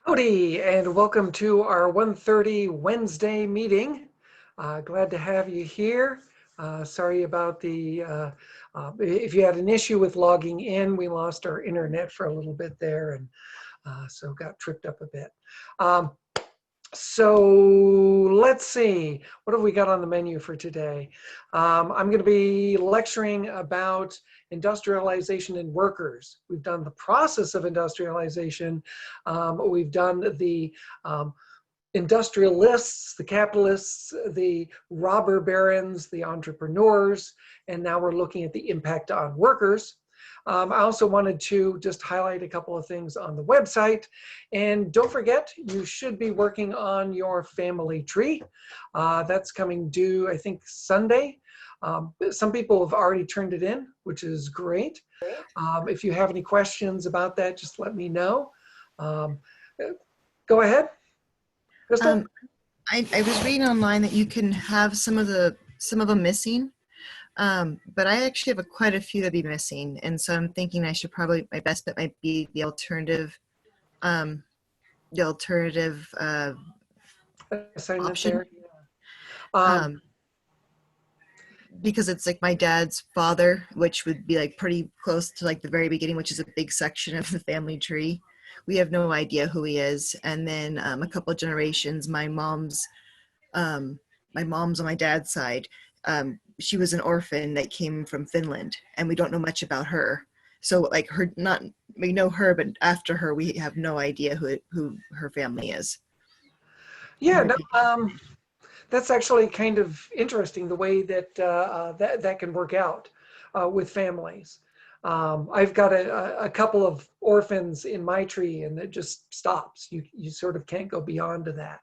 Howdy, and welcome to our 1:30 Wednesday meeting. Glad to have you here. Sorry about if you had an issue with logging in, we lost our internet for a little bit there and so got tripped up a bit. So let's see, what have we got on the menu for today? I'm going to be lecturing about industrialization in workers. We've done the process of industrialization. We've done the industrialists, the capitalists, the robber barons, the entrepreneurs, and now we're looking at the impact on workers. I also wanted to just highlight a couple of things on the website. And don't forget, you should be working on your family tree. That's coming due, I think, Sunday. Some people have already turned it in, which is great. If you have any questions about that, just let me know. Go ahead, Crystal. I was reading online that you can have some of them missing, but I actually have quite a few that be missing, and so I'm thinking I should probably, my best bet might be the alternative Assignment option. there. Yeah. Because it's like my dad's father, which would be like pretty close to like the very beginning, which is a big section of the family tree. We have no idea who he is. And then a couple of generations, my mom's on my dad's side, she was an orphan that came from Finland, and we don't know much about her. So like we know her, but after her, we have no idea who her family is. Yeah, no, that's actually kind of interesting, the way that that can work out with families. I've got a couple of orphans in my tree, and it just stops. You sort of can't go beyond to that.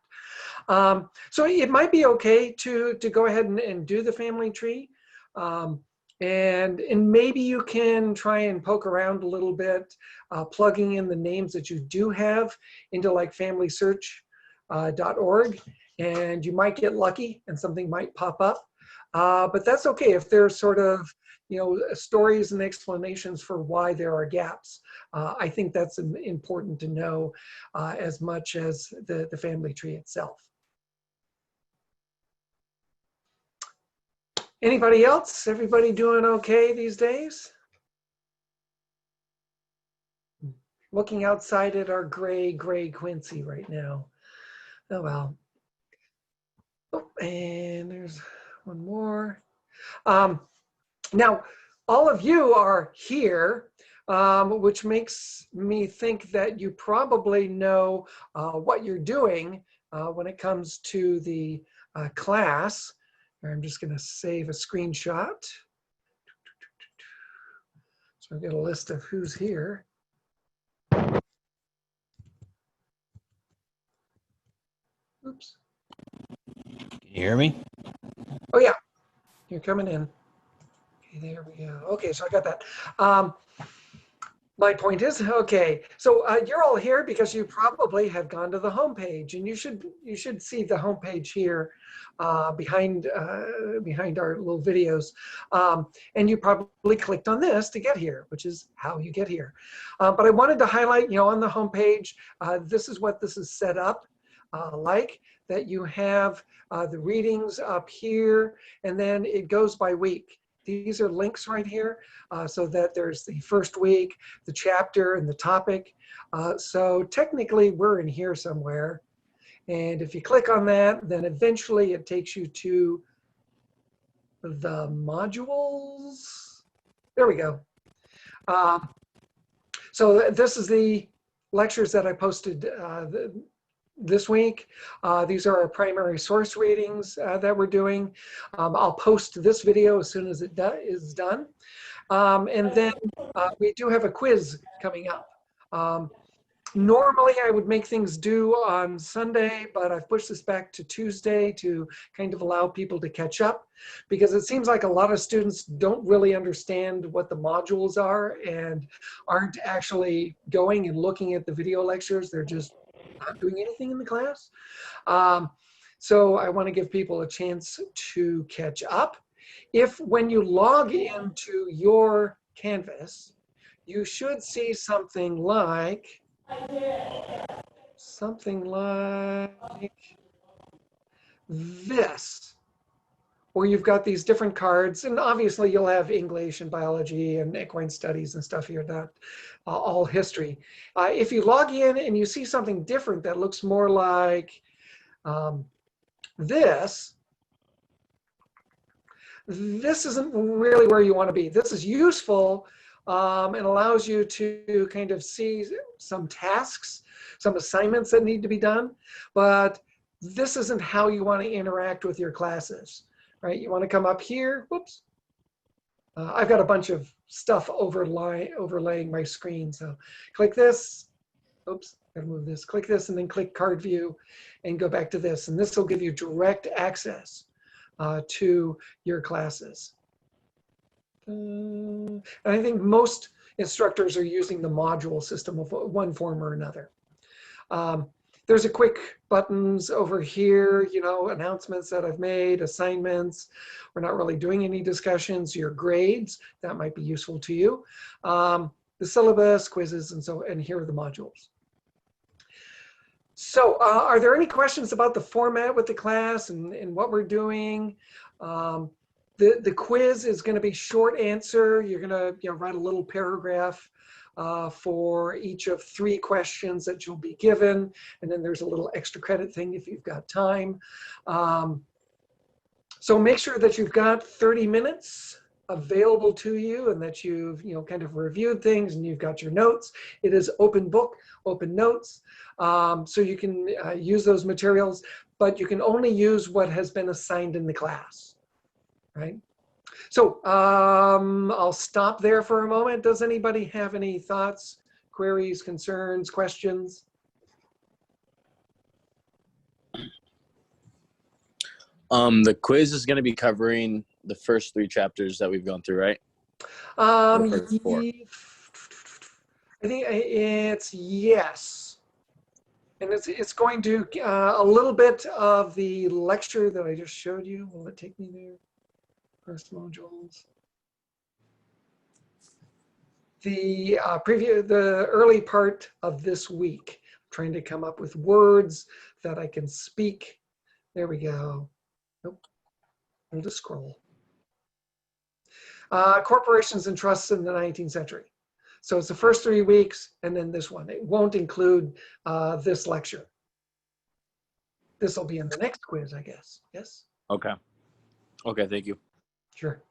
So it might be okay to go ahead and do the family tree. And maybe you can try and poke around a little bit, plugging in the names that you do have into like familysearch.org. And you might get lucky and something might pop up. But that's okay if there's sort of, stories and explanations for why there are gaps. I think that's important to know as much as the family tree itself. Anybody else? Everybody doing okay these days? Looking outside at our gray Quincy right now. Oh, well. Oh, and there's one more. Now, all of you are here, which makes me think that you probably know what you're doing when it comes to the class. I'm just going to save a screenshot. So I've got a list of who's here. Oops. Can you hear me? Oh, yeah. You're coming in. Okay, there we go. Okay, so I got that. My point is, okay, so you're all here because you probably have gone to the homepage, and you should see the homepage here behind our little videos, and you probably clicked on this to get here, which is how you get here. But I wanted to highlight, on the homepage, this is what this is set up like, that you have the readings up here, and then it goes by week. These are links right here, so that there's the first week, the chapter, and the topic. So technically, we're in here somewhere. And if you click on that, then eventually it takes you to the modules. There we go. So this is the lectures that I posted this week. These are our primary source readings that we're doing. I'll post this video as soon as it is done. And then we do have a quiz coming up. Normally I would make things due on Sunday, but I've pushed this back to Tuesday to kind of allow people to catch up, because it seems like a lot of students don't really understand what the modules are and aren't actually going and looking at the video lectures. They're just not doing anything in the class. So I want to give people a chance to catch up. If when you log into your Canvas, you should see something like something like this, where you've got these different cards, and obviously you'll have English and biology and equine studies and stuff here, not all history. If you log in and you see something different that looks more like this, this isn't really where you want to be. This is useful and allows you to kind of see some tasks, some assignments that need to be done, but this isn't how you want to interact with your classes, right? You want to come up here, whoops. I've got a bunch of stuff overlaying my screen. So click this, oops, gotta move this, click this and then click card view and go back to this. And this will give you direct access to your classes. And I think most instructors are using the module system of one form or another. There's a quick buttons over here, you know, announcements that I've made, assignments. We're not really doing any discussions, your grades, that might be useful to you. The syllabus, quizzes, and here are the modules. So are there any questions about the format with the class and what we're doing? The quiz is going to be short answer. You're going to write a little paragraph for each of 3 questions that you'll be given. And then there's a little extra credit thing if you've got time. So make sure that you've got 30 minutes available to you and that you've kind of reviewed things and you've got your notes. It is open book, open notes. So you can use those materials, but you can only use what has been assigned in the class, right? So I'll stop there for a moment. Does anybody have any thoughts, queries, concerns, questions? The quiz is going to be covering the first 3 chapters that we've gone through, right? I think it's yes. And it's going to a little bit of the lecture that I just showed you. Will it take me there? First modules. The the early part of this week, I'm trying to come up with words that I can speak. There we go. Nope. I'll just scroll. Corporations and trusts in the 19th century. So it's the first 3 weeks and then this one. It won't include this lecture. This will be in the next quiz, I guess. Yes? Okay. Okay, thank you. Sure.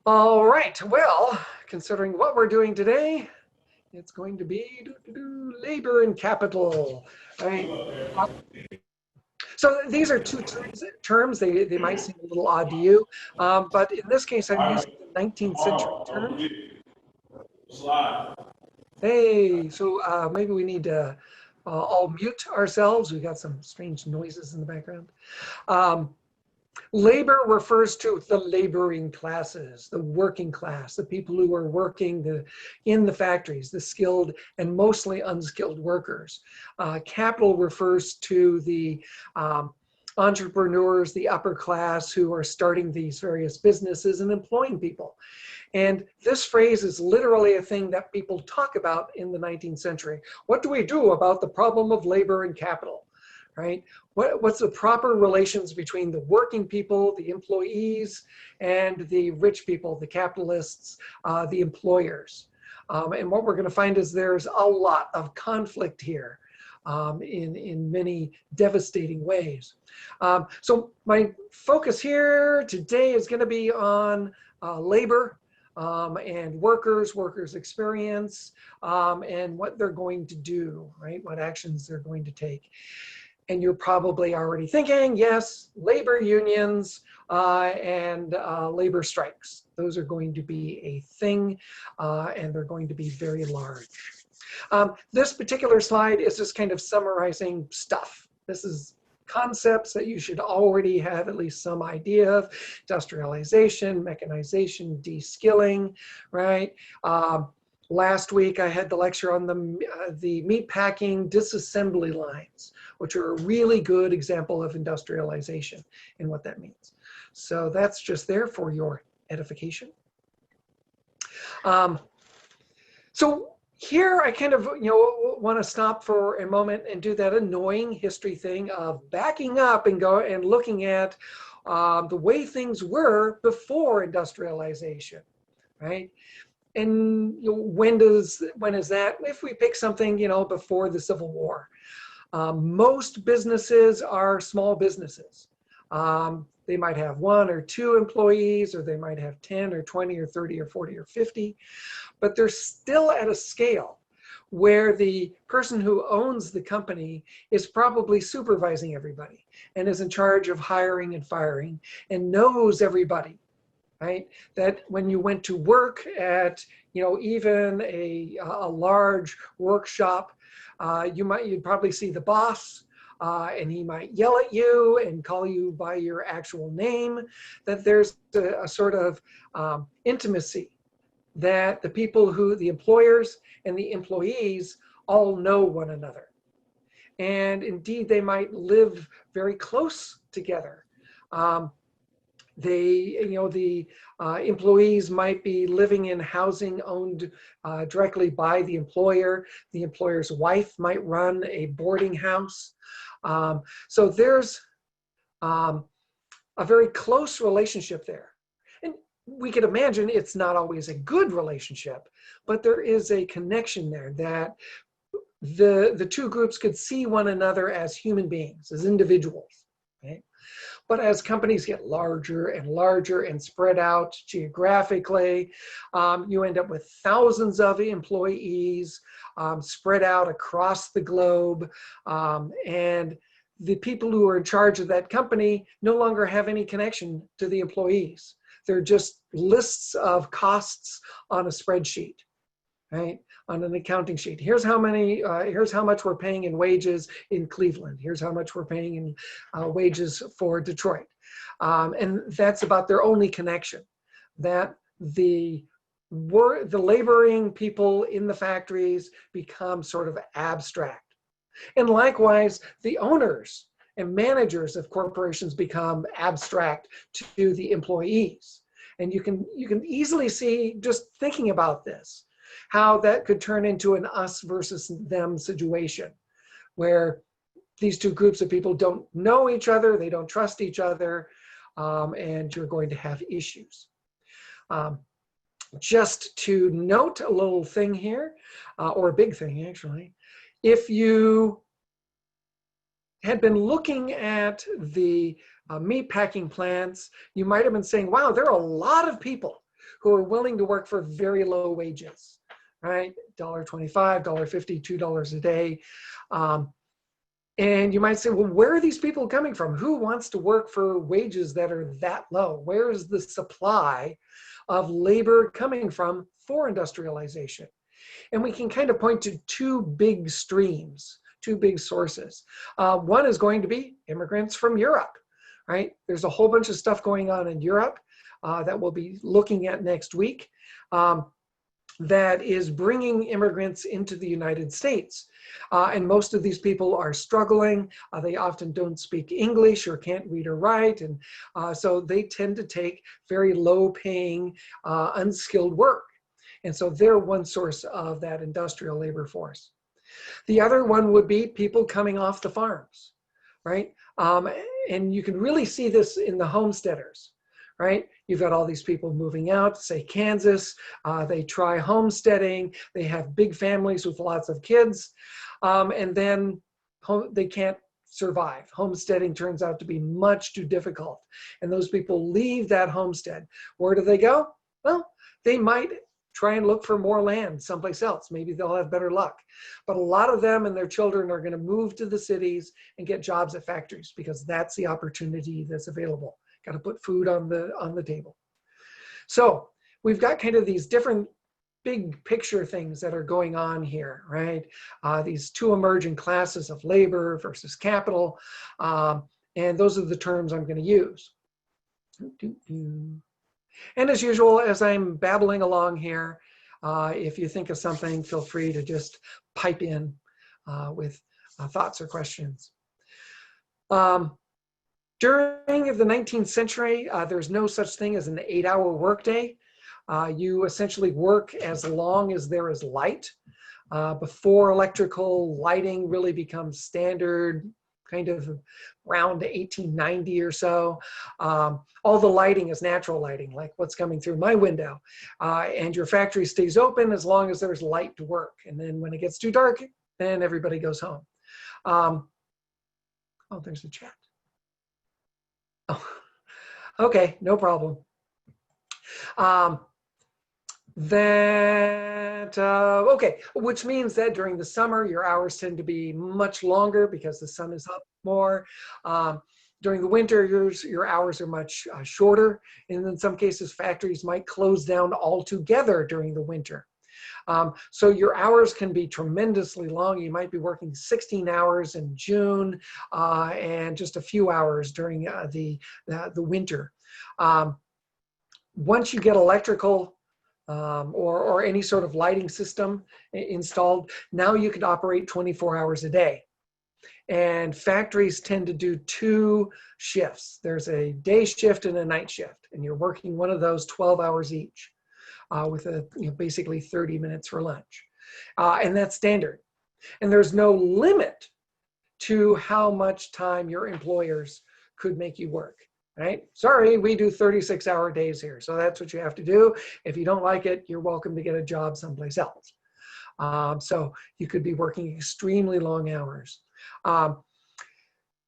All right. Well, considering what we're doing today, it's going to be labor and capital. Right? So these are 2 terms. They might seem a little odd to you, but in this case, I'm using the 19th century term. Hey, so maybe we need to all mute ourselves. We got some strange noises in the background. Labor refers to the laboring classes, the working class, the people who are working in the factories, the skilled and mostly unskilled workers. Capital refers to the entrepreneurs, the upper class who are starting these various businesses and employing people. And this phrase is literally a thing that people talk about in the 19th century. What do we do about the problem of labor and capital, right? What's the proper relations between the working people, the employees, and the rich people, the capitalists, the employers? And what we're going to find is there's a lot of conflict here in many devastating ways. So my focus here today is going to be on labor and workers' experience, and what they're going to do, right? What actions they're going to take. And you're probably already thinking, yes, labor unions and labor strikes. Those are going to be a thing, and they're going to be very large. This particular slide is just kind of summarizing stuff. This is concepts that you should already have at least some idea of: industrialization, mechanization, de-skilling, right? Last week I had the lecture on the meatpacking disassembly lines, which are a really good example of industrialization and what that means. So that's just there for your edification. So here I kind of, want to stop for a moment and do that annoying history thing of backing up and go and looking at the way things were before industrialization, right? And when is that? If we pick something, before the Civil War, most businesses are small businesses. They might have 1 or 2 employees, or they might have 10 or 20 or 30 or 40 or 50, but they're still at a scale where the person who owns the company is probably supervising everybody and is in charge of hiring and firing and knows everybody, right? That when you went to work at, even a large workshop, you'd probably see the boss, and he might yell at you and call you by your actual name. That there's a sort of intimacy that the employers and the employees all know one another. And indeed, they might live very close together. The employees might be living in housing owned directly by the employer. The employer's wife might run a boarding house. So there's a very close relationship there. And we could imagine it's not always a good relationship, but there is a connection there that the two groups could see one another as human beings, as individuals. Right? But as companies get larger and larger and spread out geographically, you end up with thousands of employees spread out across the globe. And the people who are in charge of that company no longer have any connection to the employees. They're just lists of costs on a spreadsheet, right? On an accounting sheet. Here's how much we're paying in wages in Cleveland. Here's how much we're paying in wages for Detroit. And that's about their only connection. That the laboring people in the factories become sort of abstract. And likewise, the owners and managers of corporations become abstract to the employees. And you can easily see, just thinking about this, how that could turn into an us versus them situation, where these two groups of people don't know each other, they don't trust each other, and you're going to have issues. Just to note a little thing here, or a big thing actually, if you had been looking at the meat packing plants, you might have been saying, wow, there are a lot of people who are willing to work for very low wages, right? $1.25, $1.50, $2 a day. And you might say, well, where are these people coming from? Who wants to work for wages that are that low? Where is the supply of labor coming from for industrialization? And we can kind of point to 2 big streams, 2 big sources. One is going to be immigrants from Europe, right? There's a whole bunch of stuff going on in Europe that we'll be looking at next week that is bringing immigrants into the United States. And most of these people are struggling. They often don't speak English or can't read or write. And so they tend to take very low paying, unskilled work. And so they're one source of that industrial labor force. The other one would be people coming off the farms, right? And you can really see this in the homesteaders, right? You've got all these people moving out, say Kansas, they try homesteading, they have big families with lots of kids, and then they can't survive. Homesteading turns out to be much too difficult. And those people leave that homestead. Where do they go? Well, they might try and look for more land someplace else. Maybe they'll have better luck. But a lot of them and their children are going to move to the cities and get jobs at factories because that's the opportunity that's available. Got to put food on the table. So we've got kind of these different big picture things that are going on here, right? These 2 emerging classes of labor versus capital. And those are the terms I'm going to use. And as usual, as I'm babbling along here, if you think of something, feel free to just pipe in with thoughts or questions. During the 19th century, there's no such thing as an 8-hour workday. You essentially work as long as there is light. before electrical lighting really becomes standard, kind of around 1890 or so. All the lighting is natural lighting, like what's coming through my window. And your factory stays open as long as there's light to work. And then when it gets too dark, then everybody goes home. Oh, there's a chat. Oh, okay, no problem. Okay, which means that during the summer, your hours tend to be much longer because the sun is up more. During the winter, your hours are much shorter. And in some cases, factories might close down altogether during the winter. So your hours can be tremendously long. You might be working 16 hours in June and just a few hours during the winter. Once you get electrical or any sort of lighting system installed, now you can operate 24 hours a day. And factories tend to do 2 shifts. There's a day shift and a night shift, and you're working one of those 12 hours each with basically 30 minutes for lunch. And that's standard. And there's no limit to how much time your employers could make you work. Right? Sorry, we do 36-hour days here. So that's what you have to do. If you don't like it, you're welcome to get a job someplace else. So you could be working extremely long hours.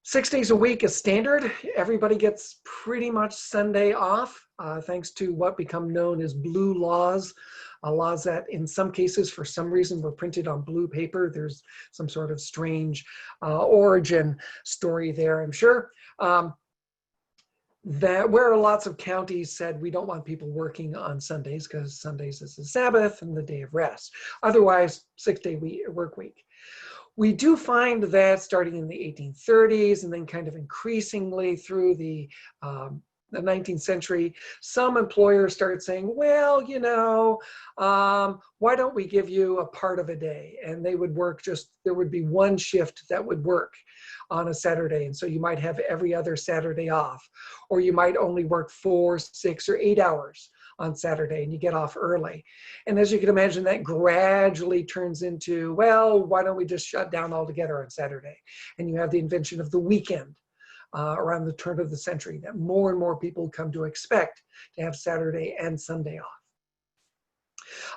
6 days a week is standard. Everybody gets pretty much Sunday off, thanks to what become known as blue laws. Laws that in some cases, for some reason, were printed on blue paper. There's some sort of strange origin story there, I'm sure. That where lots of counties said we don't want people working on Sundays because Sundays is the Sabbath and the day of rest. Otherwise, 6-day work week. We do find that starting in the 1830s and then kind of increasingly through the 19th century, some employers started saying, well, why don't we give you a part of a day? And they would work there would be one shift that would work on a Saturday. And so you might have every other Saturday off, or you might only work 4, 6, or 8 hours on Saturday and you get off early. And as you can imagine, that gradually turns into, well, why don't we just shut down altogether on Saturday? And you have the invention of the weekend around the turn of the century that more and more people come to expect to have Saturday and Sunday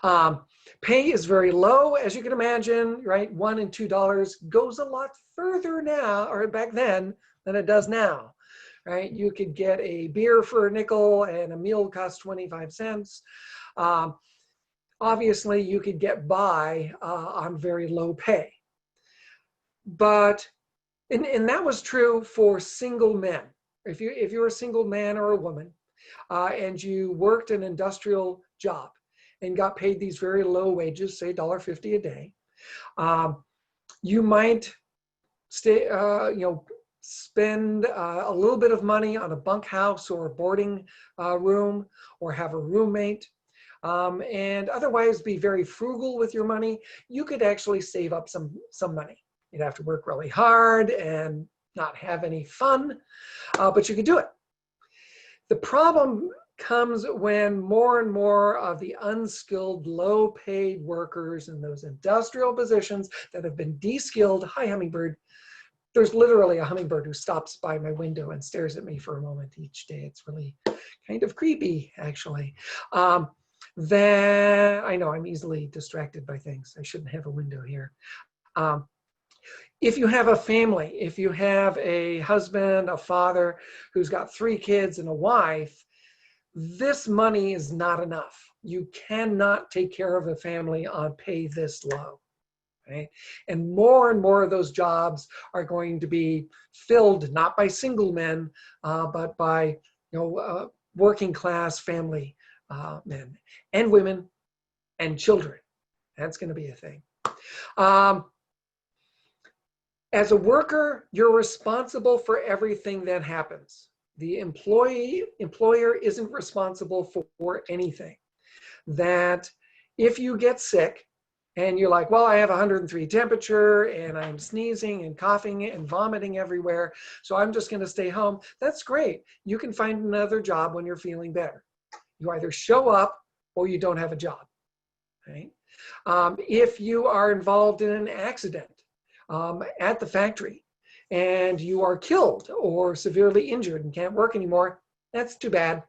off. Pay is very low, as you can imagine, right? $1 and $2 goes a lot further now, or back then, than it does now, right? You could get a beer for a nickel and a meal costs 25 cents. Obviously, you could get by on very low pay. But, and that was true for single men. If you're a single man or a woman and you worked an industrial job, and got paid these very low wages, say $1.50 a day, you might spend a little bit of money on a bunkhouse or a boarding room, or have a roommate, and otherwise be very frugal with your money. You could actually save up some money. You'd have to work really hard and not have any fun, but you could do it. The problem comes when more and more of the unskilled, low-paid workers in those industrial positions that have been de-skilled, hi hummingbird, there's literally a hummingbird who stops by my window and stares at me for a moment each day. It's really kind of creepy, actually. Then I know I'm easily distracted by things. I shouldn't have a window here. If you have a family, if you have a husband, a father who's got 3 kids and a wife, this money is not enough. You cannot take care of a family on pay this low, right? And more of those jobs are going to be filled not by single men, but by working class family men and women and children. That's going to be a thing. As a worker, you're responsible for everything that happens. The employer isn't responsible for anything. That if you get sick and you're like, well, I have 103 temperature and I'm sneezing and coughing and vomiting everywhere, so I'm just going to stay home, that's great. You can find another job when you're feeling better. You either show up or you don't have a job, right? If you are involved in an accident at the factory and you are killed or severely injured and can't work anymore, that's too bad.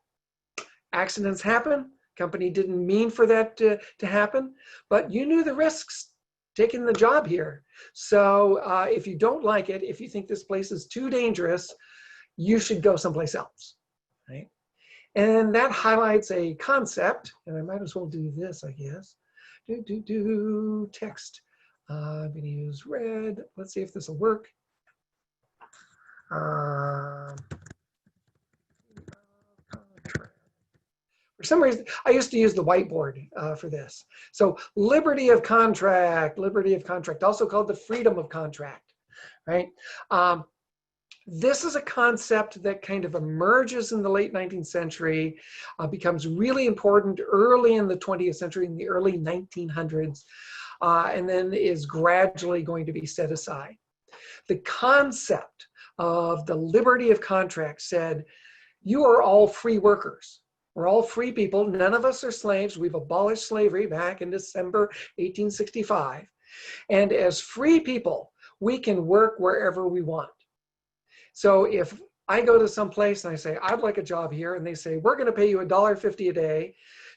Accidents happen. Company didn't mean for that to happen, but you knew the risks taking the job here. So if you don't like it, if you think this place is too dangerous, you should go someplace else, right? And that highlights a concept, and I might as well do this, I guess. Text. I'm going to use red. Let's see if this will work. For some reason, I used to use the whiteboard for this. So liberty of contract, also called the freedom of contract, right? This is a concept that kind of emerges in the late 19th century, becomes really important early in the 20th century, in the early 1900s, and then is gradually going to be set aside. The concept of the liberty of contract said, you are all free workers. We're all free people. None of us are slaves. We've abolished slavery back in December 1865. And as free people, we can work wherever we want. So if I go to some place and I say, I'd like a job here, and they say, we're going to pay you $1.50 a day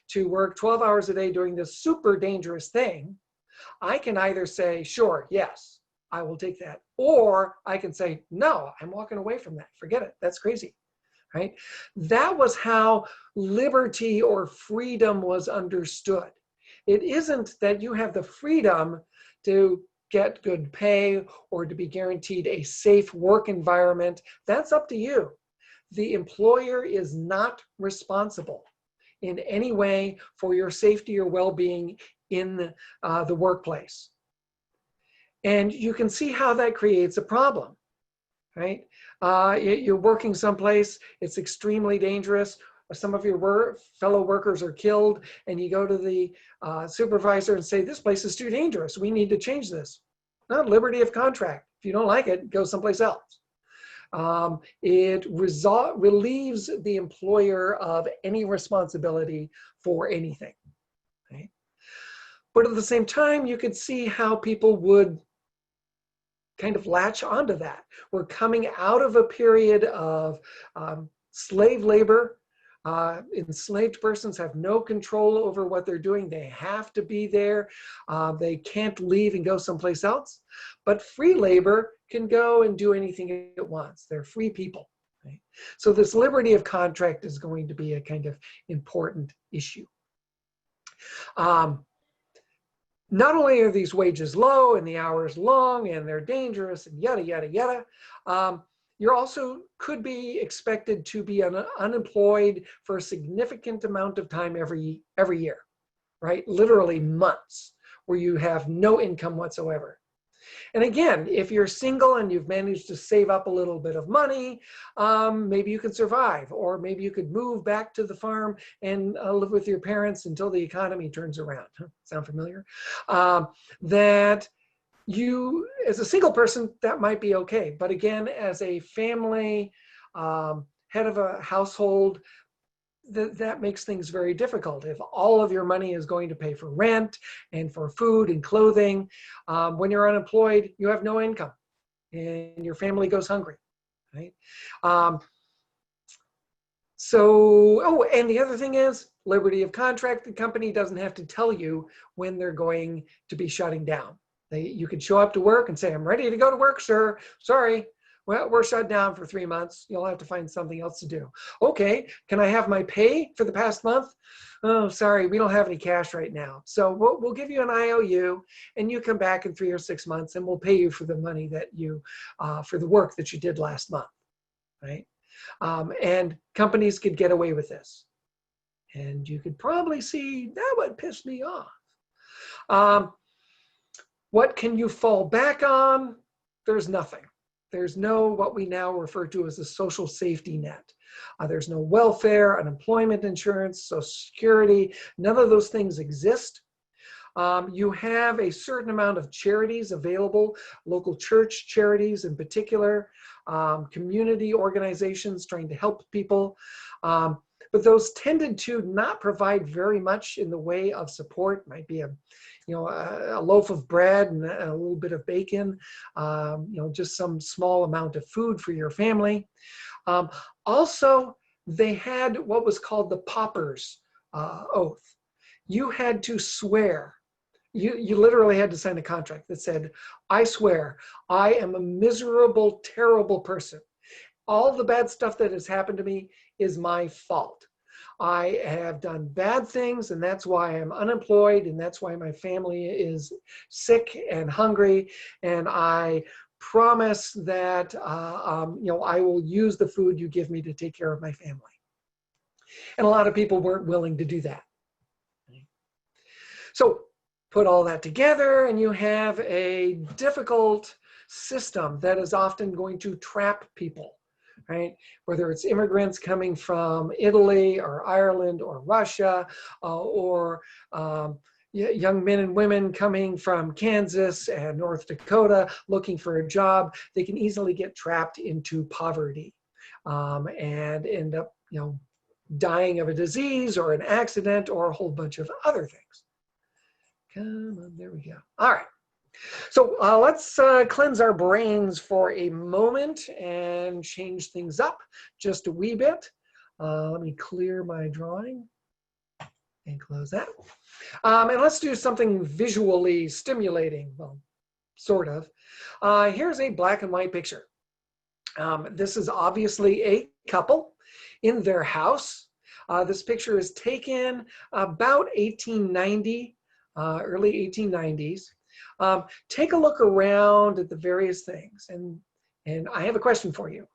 to work 12 hours a day doing this super dangerous thing, I can either say, sure, yes, I will take that. Or I can say, no, I'm walking away from that. Forget it. That's crazy, right? That was how liberty or freedom was understood. It isn't that you have the freedom to get good pay or to be guaranteed a safe work environment. That's up to you. The employer is not responsible in any way for your safety or well-being in the workplace. And you can see how that creates a problem, right? You're working someplace, it's extremely dangerous. Some of your fellow workers are killed, and you go to the supervisor and say, this place is too dangerous. We need to change this. Not liberty of contract. If you don't like it, go someplace else. It relieves the employer of any responsibility for anything. Right? But at the same time, you could see how people would kind of latch onto that. We're coming out of a period of slave labor. Enslaved persons have no control over what they're doing. They have to be there. They can't leave and go someplace else. But free labor can go and do anything it wants. They're free people. Right? So this liberty of contract is going to be a kind of important issue. Not only are these wages low and the hours long and they're dangerous and yada, yada, yada, you also could be expected to be unemployed for a significant amount of time every year, right? Literally months where you have no income whatsoever. And again, if you're single and you've managed to save up a little bit of money, maybe you can survive, or maybe you could move back to the farm and live with your parents until the economy turns around. Sound familiar? That you, as a single person, that might be okay. But again, as a family, head of a household, that makes things very difficult. If all of your money is going to pay for rent and for food and clothing, when you're unemployed, you have no income and your family goes hungry, right? And the other thing is liberty of contract. The company doesn't have to tell you when they're going to be shutting down. You could show up to work and say, I'm ready to go to work, sir. Sorry. Well, we're shut down for 3 months. You'll have to find something else to do. Okay, can I have my pay for the past month? Oh, sorry, we don't have any cash right now. So we'll give you an IOU, and you come back in 3 or 6 months, and we'll pay you for the money that you, for the work that you did last month, right? And companies could get away with this. And you could probably see that would piss me off. What can you fall back on? There's nothing. There's no what we now refer to as a social safety net. There's no welfare, unemployment insurance, Social Security. None of those things exist. You have a certain amount of charities available, local church charities in particular, community organizations trying to help people. but those tended to not provide very much in the way of support. Might be a loaf of bread and a little bit of bacon, just some small amount of food for your family. Also, they had what was called the pauper's oath. You had to swear. You literally had to sign a contract that said, I swear, I am a miserable, terrible person. All the bad stuff that has happened to me is my fault. I have done bad things, and that's why I'm unemployed, and that's why my family is sick and hungry. And I promise that I will use the food you give me to take care of my family. And a lot of people weren't willing to do that. So put all that together, and you have a difficult system that is often going to trap people. Right? Whether it's immigrants coming from Italy or Ireland or Russia, or young men and women coming from Kansas and North Dakota looking for a job, they can easily get trapped into poverty and end up, dying of a disease or an accident or a whole bunch of other things. Come on, there we go. All right. So let's cleanse our brains for a moment and change things up just a wee bit. Let me clear my drawing and close that. And let's do something visually stimulating, well, sort of. Here's a black and white picture. This is obviously a couple in their house. This picture is taken about 1890, early 1890s. Take a look around at the various things, and I have a question for you.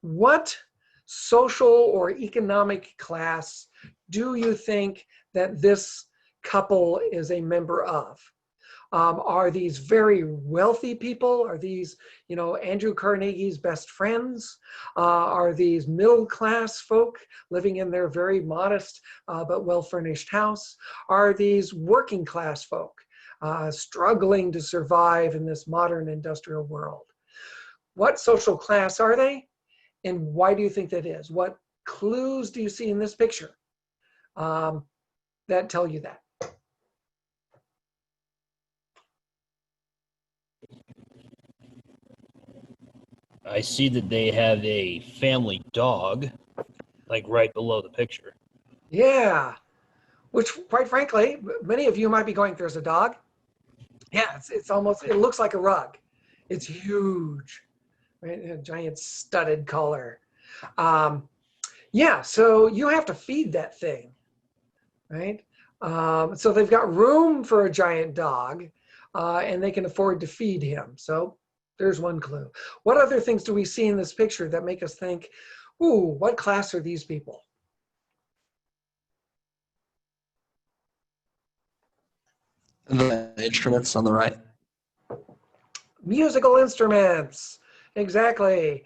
What social or economic class do you think that this couple is a member of? Are these very wealthy people? Are these, Andrew Carnegie's best friends? Are these middle-class folk living in their very modest but well-furnished house? Are these working-class folk struggling to survive in this modern industrial world? What social class are they? And why do you think that is? What clues do you see in this picture that tell you that? I see that they have a family dog, like right below the picture. Yeah, which quite frankly, many of you might be going, there's a dog. Yeah, it's almost, it looks like a rug. It's huge, right? A giant studded collar. Yeah, so you have to feed that thing, right? So they've got room for a giant dog, and they can afford to feed him. So there's one clue. What other things do we see in this picture that make us think, ooh, what class are these people? The instruments on the right. Musical instruments, exactly.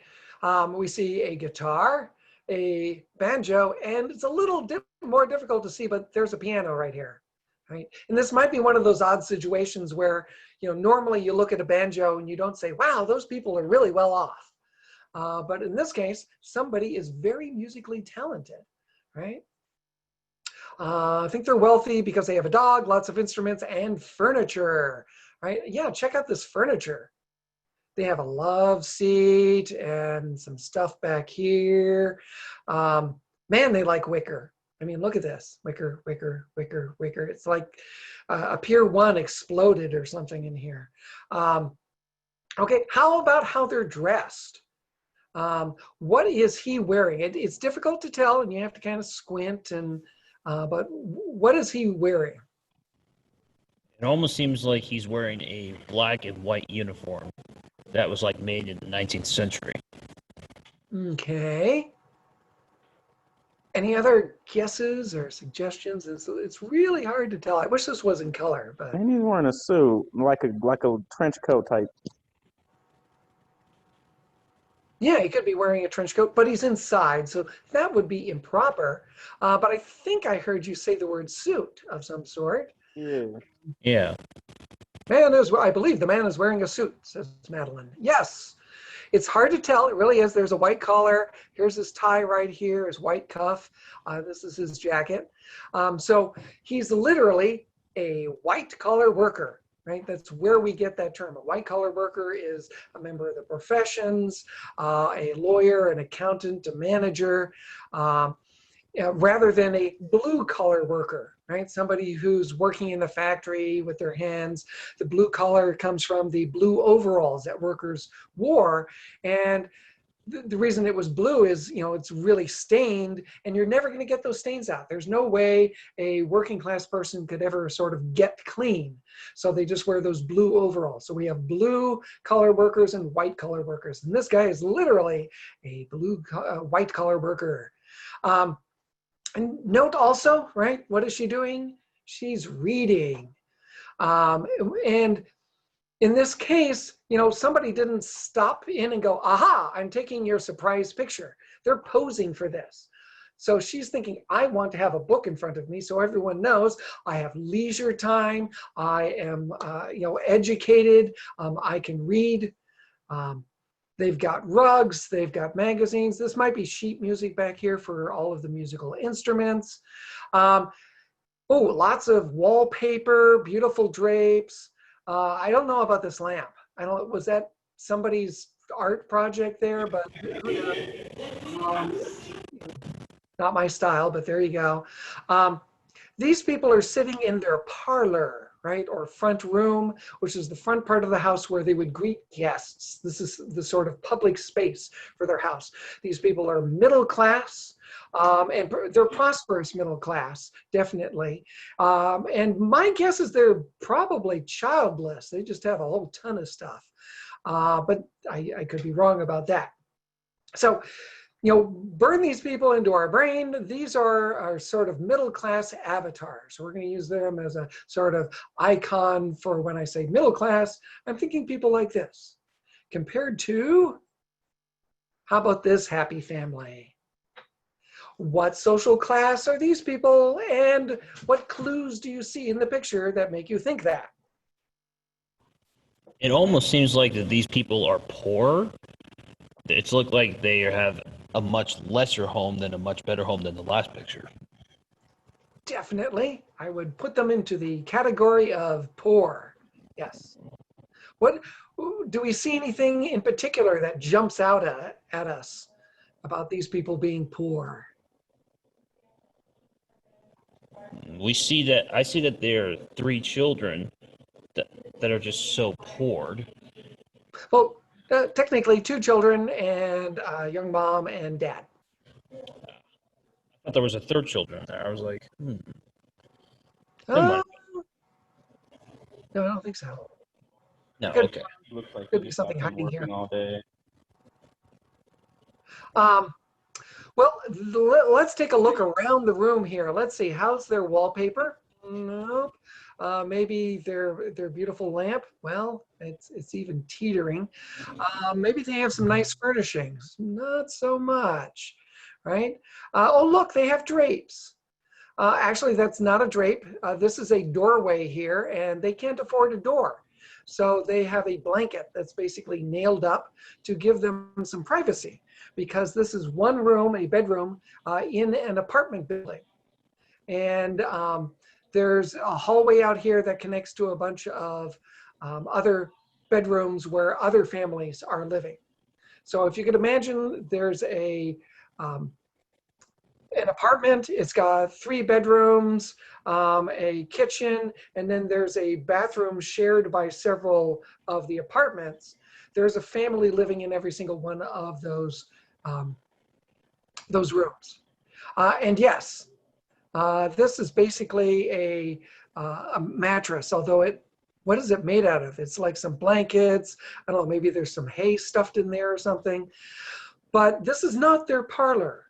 We see a guitar, a banjo, and it's a little more difficult to see, but there's a piano right here, right? And this might be one of those odd situations where, normally you look at a banjo and you don't say, wow, those people are really well off. But in this case, somebody is very musically talented, right? I think they're wealthy because they have a dog, lots of instruments, and furniture, right? Yeah, check out this furniture. They have a love seat and some stuff back here. Man, they like wicker. I mean, look at this. Wicker, wicker, wicker, wicker. It's like a Pier 1 exploded or something in here. Okay, how about how they're dressed? What is he wearing? It's difficult to tell, and you have to kind of squint. But what is he wearing? It almost seems like he's wearing a black and white uniform that was like made in the 19th century. Okay. Any other guesses or suggestions? It's really hard to tell. I wish this was in color, but And he's wearing a suit, like a trench coat type. yeah, he could be wearing a trench coat, but he's inside, so that would be improper. But I think I heard you say the word suit of some sort. Yeah. Yeah. I believe the man is wearing a suit, says Madeline. Yes, It's hard to tell. It really is. There's a white collar. Here's his tie right here, his white cuff. This is his jacket. So he's literally a white collar worker, right? That's where we get that term. A white collar worker is a member of the professions, a lawyer, an accountant, a manager, rather than a blue collar worker, right? Somebody who's working in the factory with their hands. The blue collar comes from the blue overalls that workers wore. And the reason it was blue is, it's really stained, and you're never going to get those stains out. There's no way a working class person could ever sort of get clean. So they just wear those blue overalls. So we have blue collar workers and white collar workers. And this guy is literally a white collar worker. And note also, right, what is she doing? She's reading. And in this case, somebody didn't stop in and go, aha, I'm taking your surprise picture. They're posing for this. So she's thinking, I want to have a book in front of me so everyone knows I have leisure time. I am, educated. I can read. They've got rugs, they've got magazines. This might be sheet music back here for all of the musical instruments. Lots of wallpaper, beautiful drapes. I don't know about this lamp. Was that somebody's art project there? But not my style, but there you go. These people are sitting in their parlor, right, or front room, which is the front part of the house where they would greet guests. This is the sort of public space for their house. These people are middle class, and they're prosperous middle class, definitely. And my guess is they're probably childless. They just have a whole ton of stuff. But I could be wrong about that. So, burn these people into our brain. These are our sort of middle-class avatars. So we're going to use them as a sort of icon for when I say middle class. I'm thinking people like this. Compared to, how about this happy family? What social class are these people? And what clues do you see in the picture that make you think that? It almost seems like that these people are poor. It's looked like they have a much lesser home than a much better home than the last picture. Definitely. I would put them into the category of poor. Yes. What do we see anything in particular that jumps out at us about these people being poor? I see that there are 3 children that are just so poor. Well, technically 2 children and a young mom and dad. I thought there was a 3rd children there. I was like, Never No, mind. I don't think so. No, Good. okay. Looks like Could they be just something got done hiding here. working all day. Well, let's take a look around the room here. Let's see, how's their wallpaper? Nope. Maybe their beautiful lamp. Well, it's even teetering. Maybe they have some nice furnishings. Not so much, right? Look, they have drapes. Actually, that's not a drape. This is a doorway here, and they can't afford a door. So they have a blanket that's basically nailed up to give them some privacy, because this is one room, a bedroom, in an apartment building. And there's a hallway out here that connects to a bunch of other bedrooms where other families are living. So if you could imagine, there's an apartment. It's got 3 bedrooms, a kitchen, and then there's a bathroom shared by several of the apartments. There's a family living in every single one of those rooms. And yes, this is basically a mattress, although what is it made out of? It's like some blankets. I don't know, maybe there's some hay stuffed in there or something. But this is not their parlor,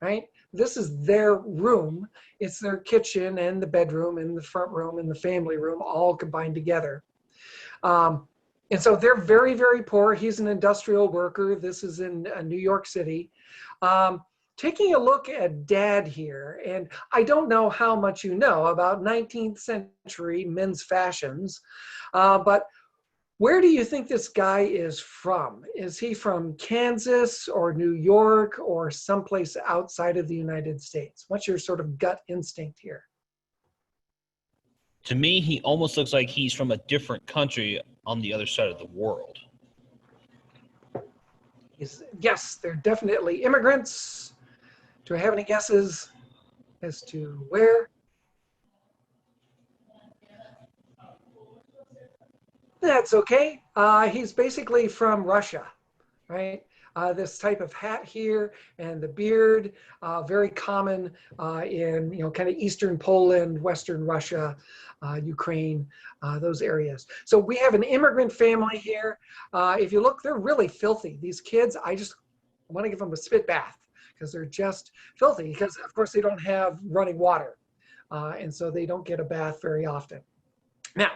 right? This is their room. It's their kitchen and the bedroom and the front room and the family room all combined together. And so they're very, very poor. He's an industrial worker. This is in New York City. Taking a look at Dad here, and I don't know how much you know about 19th century men's fashions, but Where do you think this guy is from? Is he from Kansas or New York or someplace outside of the United States? What's your sort of gut instinct here? To me, he almost looks like he's from a different country on the other side of the world. Yes, they're definitely immigrants. Do I have any guesses as to where? That's okay. He's basically from Russia, right? This type of hat here and the beard, very common in, kind of Eastern Poland, Western Russia, Ukraine, those areas. So we have an immigrant family here. If you look, they're really filthy. These kids, I just want to give them a spit bath because they're just filthy because, of course, they don't have running water. And so they don't get a bath very often. Now,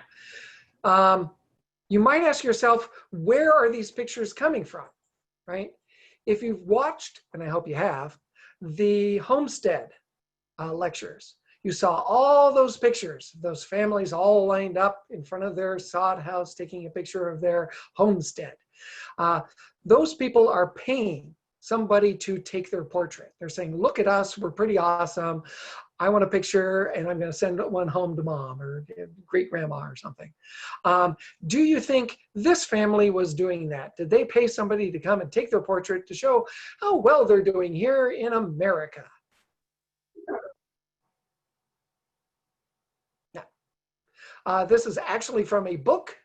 you might ask yourself, where are these pictures coming from, right? If you've watched, and I hope you have, the Homestead lectures, you saw all those pictures, those families all lined up in front of their sod house taking a picture of their homestead. Those people are paying somebody to take their portrait. They're saying, look at us, we're pretty awesome. I want a picture and I'm going to send one home to mom or great grandma or something. Do you think this family was doing that? Did they pay somebody to come and take their portrait to show how well they're doing here in America? No. This is actually from a book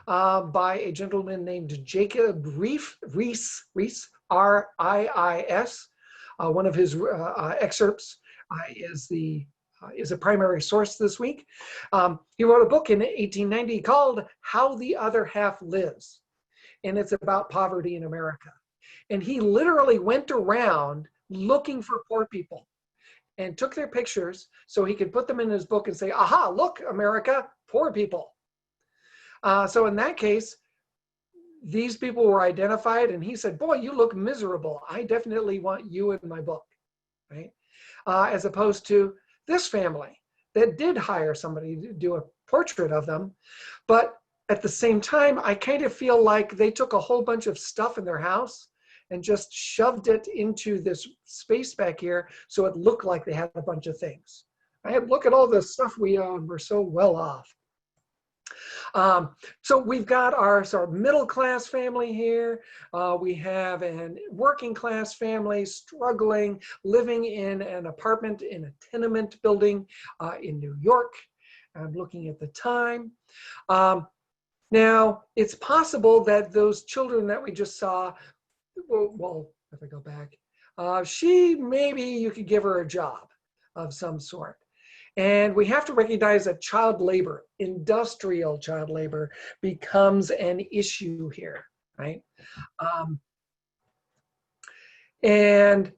by a gentleman named Jacob Rees, R-I-I-S. One of his excerpts is a primary source this week. He wrote a book in 1890 called How the Other Half Lives, and it's about poverty in America. And he literally went around looking for poor people and took their pictures so he could put them in his book and say, aha, look, America, poor people. So in that case, these people were identified and he said, boy, you look miserable. I definitely want you in my book, right? As opposed to this family that did hire somebody to do a portrait of them. But at the same time, I kind of feel like they took a whole bunch of stuff in their house and just shoved it into this space back here so it looked like they had a bunch of things. Right? Look at all the stuff we own. We're so well off. So we've got our sort of middle class family here. We have a working class family struggling, living in an apartment in a tenement building in New York. I'm looking at the time. Now, it's possible that those children that we just saw, well, if I go back, maybe you could give her a job of some sort. And we have to recognize that child labor, industrial child labor, becomes an issue here, right? And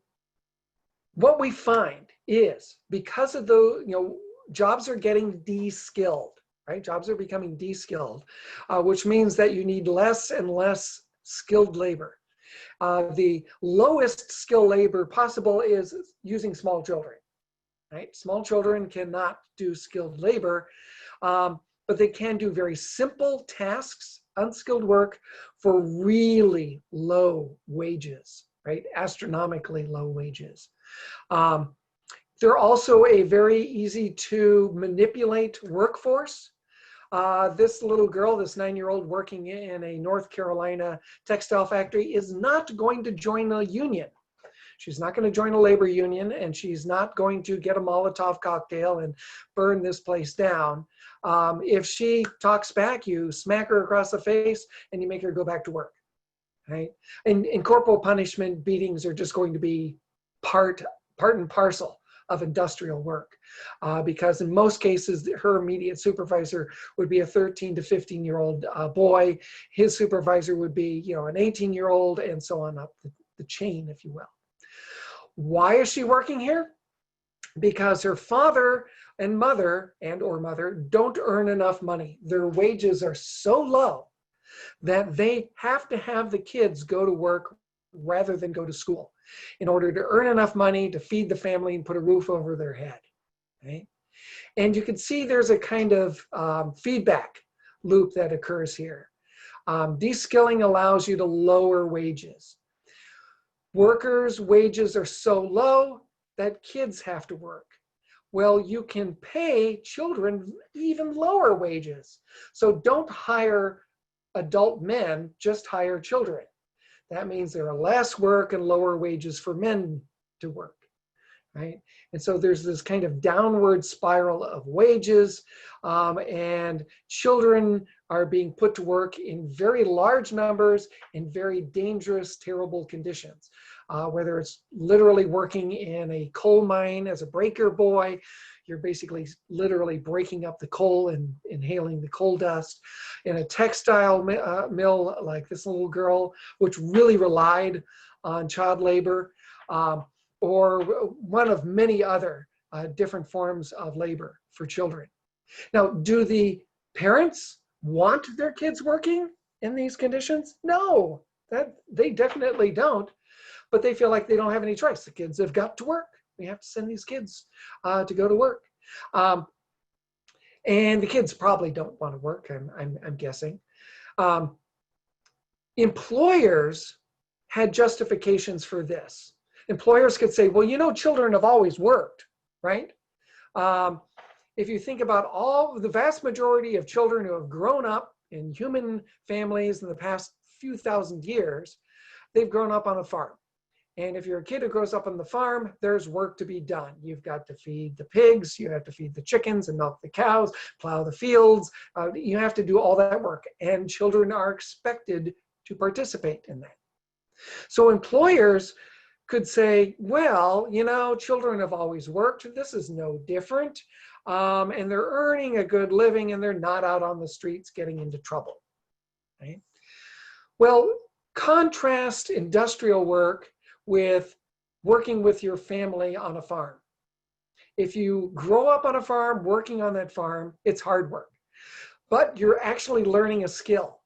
what we find is because of the, jobs are getting de-skilled, right? Jobs are becoming de-skilled, which means that you need less and less skilled labor. The lowest skill labor possible is using small children. Right? Small children cannot do skilled labor, but they can do very simple tasks, unskilled work for really low wages, right? Astronomically low wages. They're also a very easy to manipulate workforce. This little girl, this 9-year-old working in a North Carolina textile factory is not going to join a union. She's not going to join a labor union, and she's not going to get a Molotov cocktail and burn this place down. If she talks back, you smack her across the face and you make her go back to work, right? And corporal punishment, beatings are just going to be part and parcel of industrial work, because in most cases, her immediate supervisor would be a 13 to 15-year-old boy. His supervisor would be, an 18-year-old, and so on up the chain, if you will. Why is she working here? Because her father and mother don't earn enough money. Their wages are so low that they have to have the kids go to work rather than go to school in order to earn enough money to feed the family and put a roof over their head. Right? And you can see there's a kind of feedback loop that occurs here. De-skilling allows you to lower wages. Workers' wages are so low that kids have to work. Well, you can pay children even lower wages. So don't hire adult men, just hire children. That means there are less work and lower wages for men to work, right? And so there's this kind of downward spiral of wages, and children are being put to work in very large numbers in very dangerous, terrible conditions. Whether it's literally working in a coal mine as a breaker boy, you're basically literally breaking up the coal and inhaling the coal dust. In a textile mill like this little girl, which really relied on child labor, or one of many other different forms of labor for children. Now, do the parents want their kids working in these conditions? No, that they definitely don't, but they feel like they don't have any choice. The kids have got to work. We have to send these kids to go to work. And the kids probably don't want to work, I'm guessing. Employers had justifications for this. Employers could say, well, you know, children have always worked, right? If you think about the vast majority of children who have grown up in human families in the past few thousand years, they've grown up on a farm. And if you're a kid who grows up on the farm, there's work to be done. You've got to feed the pigs, you have to feed the chickens and milk the cows, plow the fields. You have to do all that work, and children are expected to participate in that. So employers could say, well, you know, children have always worked. This is no different. And they're earning a good living and they're not out on the streets getting into trouble, right? Well, contrast industrial work with working with your family on a farm. If you grow up on a farm, working on that farm, it's hard work, but you're actually learning a skill.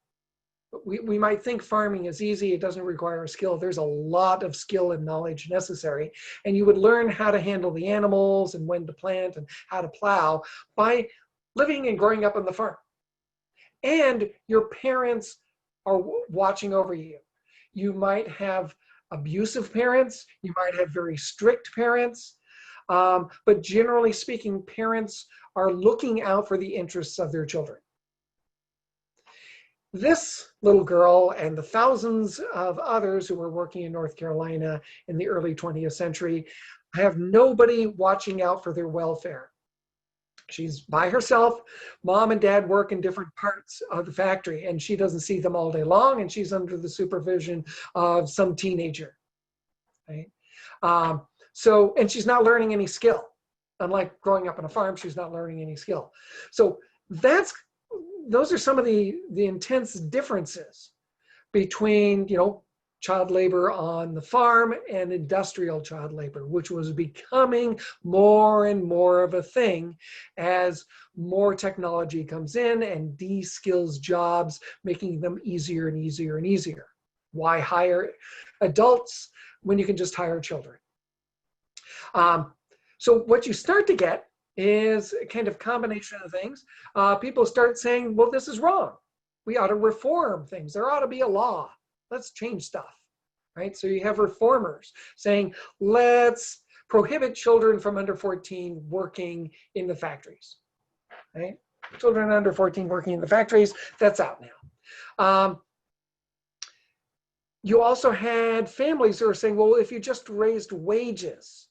We might think farming is easy, it doesn't require a skill. There's a lot of skill and knowledge necessary, and you would learn how to handle the animals and when to plant and how to plow by living and growing up on the farm. And your parents are watching over you. You might have abusive parents, you might have very strict parents, but generally speaking, parents are looking out for the interests of their children. This little girl and the thousands of others who were working in North Carolina in the early 20th century have nobody watching out for their welfare. She's by herself. Mom and dad work in different parts of the factory, and she doesn't see them all day long, and she's under the supervision of some teenager, right? And she's not learning any skill. Unlike growing up on a farm, she's not learning any skill. So those are some of the intense differences between, you know, child labor on the farm and industrial child labor, which was becoming more and more of a thing as more technology comes in and de-skills jobs, making them easier and easier and easier. Why hire adults when you can just hire children? So what you start to get is a kind of combination of things. People start saying, well, this is wrong. We ought to reform things. There ought to be a law. Let's change stuff, right? So you have reformers saying, let's prohibit children from under 14 working in the factories, right? Children under 14 working in the factories, that's out now. You also had families who were saying, well, if you just raised wages,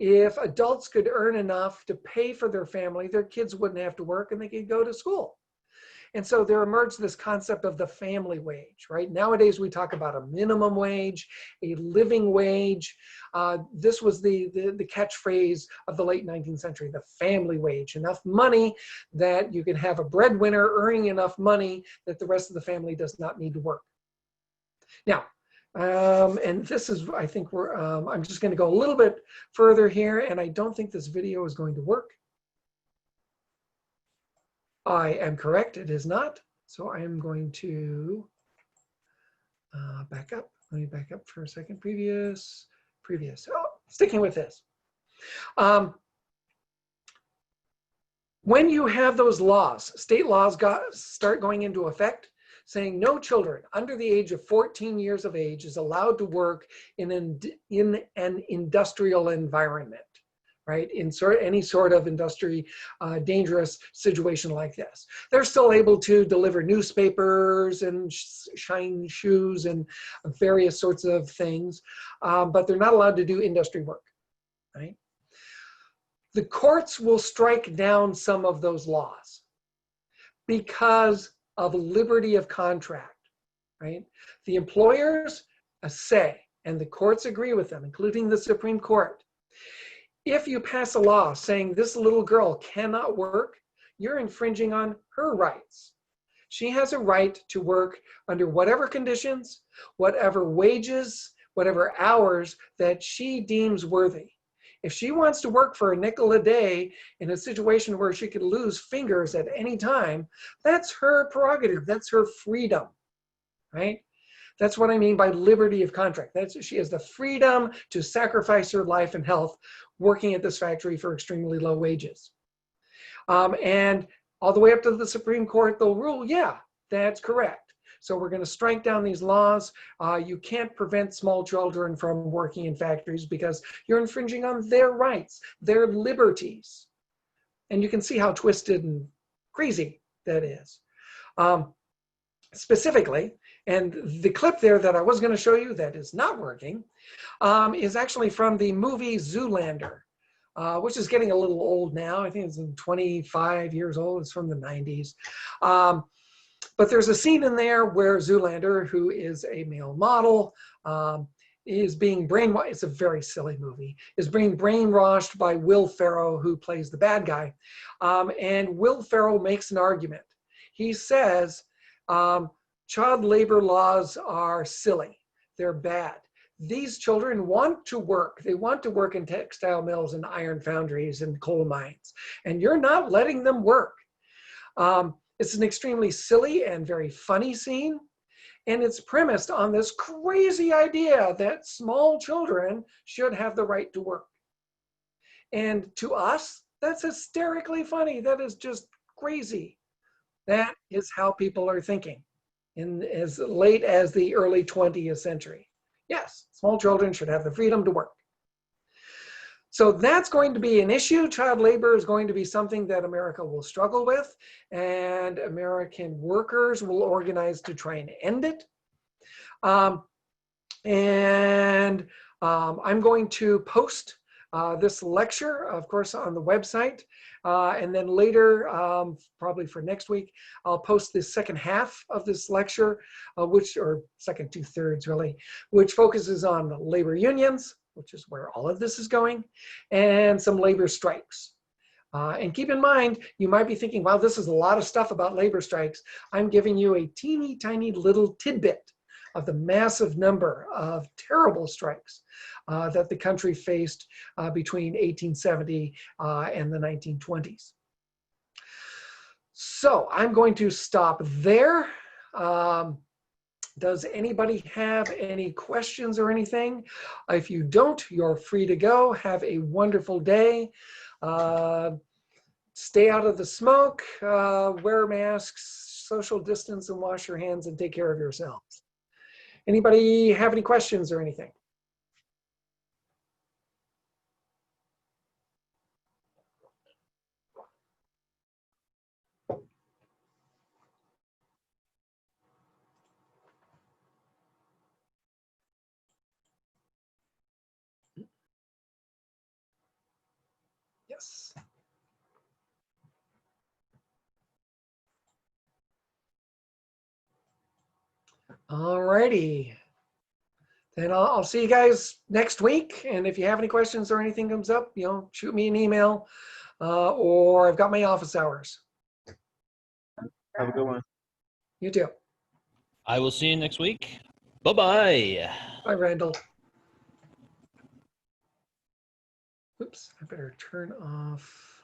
if adults could earn enough to pay for their family, their kids wouldn't have to work and they could go to school. And so there emerged this concept of the family wage, right? Nowadays we talk about a minimum wage, a living wage. This was the catchphrase of the late 19th century, the family wage. Enough money that you can have a breadwinner earning enough money that the rest of the family does not need to work. Now, and this is, I think I'm just going to go a little bit further here, and I don't think this video is going to work. I am correct, it is not. So I am going to back up. Let me back up for a second. Previous. Oh, sticking with this. When you have those laws, state laws start going into effect, saying no children under the age of 14 years of age is allowed to work in an industrial environment, right? In any sort of industry, dangerous situation like this. They're still able to deliver newspapers and shine shoes and various sorts of things, but they're not allowed to do industry work, right? The courts will strike down some of those laws because of liberty of contract, right? The employers say, and the courts agree with them, including the Supreme Court, if you pass a law saying this little girl cannot work, you're infringing on her rights. She has a right to work under whatever conditions, whatever wages, whatever hours that she deems worthy. If she wants to work for a nickel a day in a situation where she could lose fingers at any time, that's her prerogative, that's her freedom, right? That's what I mean by liberty of contract. She has the freedom to sacrifice her life and health working at this factory for extremely low wages. And all the way up to the Supreme Court, they'll rule, yeah, that's correct. So we're going to strike down these laws. You can't prevent small children from working in factories because you're infringing on their rights, their liberties. And you can see how twisted and crazy that is. Specifically, and the clip there that I was going to show you that is not working is actually from the movie Zoolander, which is getting a little old now. I think it's 25 years old. It's from the 90s. But there's a scene in there where Zoolander, who is a male model, is being brainwashed. It's a very silly movie. Is being brainwashed by Will Ferrell, who plays the bad guy. And Will Ferrell makes an argument. He says, child labor laws are silly. They're bad. These children want to work. They want to work in textile mills and iron foundries and coal mines. And you're not letting them work. It's an extremely silly and very funny scene. And it's premised on this crazy idea that small children should have the right to work. And to us, that's hysterically funny. That is just crazy. That is how people are thinking in as late as the early 20th century. Yes, small children should have the freedom to work. So that's going to be an issue. Child labor is going to be something that America will struggle with, and American workers will organize to try and end it. I'm going to post this lecture, of course, on the website. And then later, probably for next week, I'll post the second half of this lecture, or second 2/3 really, which focuses on labor unions, which is where all of this is going, and some labor strikes. And keep in mind, you might be thinking, wow, this is a lot of stuff about labor strikes. I'm giving you a teeny tiny little tidbit of the massive number of terrible strikes that the country faced between 1870 and the 1920s. So I'm going to stop there. Does anybody have any questions or anything? If you don't, you're free to go. Have a wonderful day. Stay out of the smoke, wear masks, social distance, and wash your hands and take care of yourselves. Anybody have any questions or anything? Yes. All righty. Then I'll see you guys next week. And if you have any questions or anything comes up, shoot me an email or I've got my office hours. Have a good one. You too. I will see you next week. Bye-bye. Bye, Randall. Oops, I better turn off.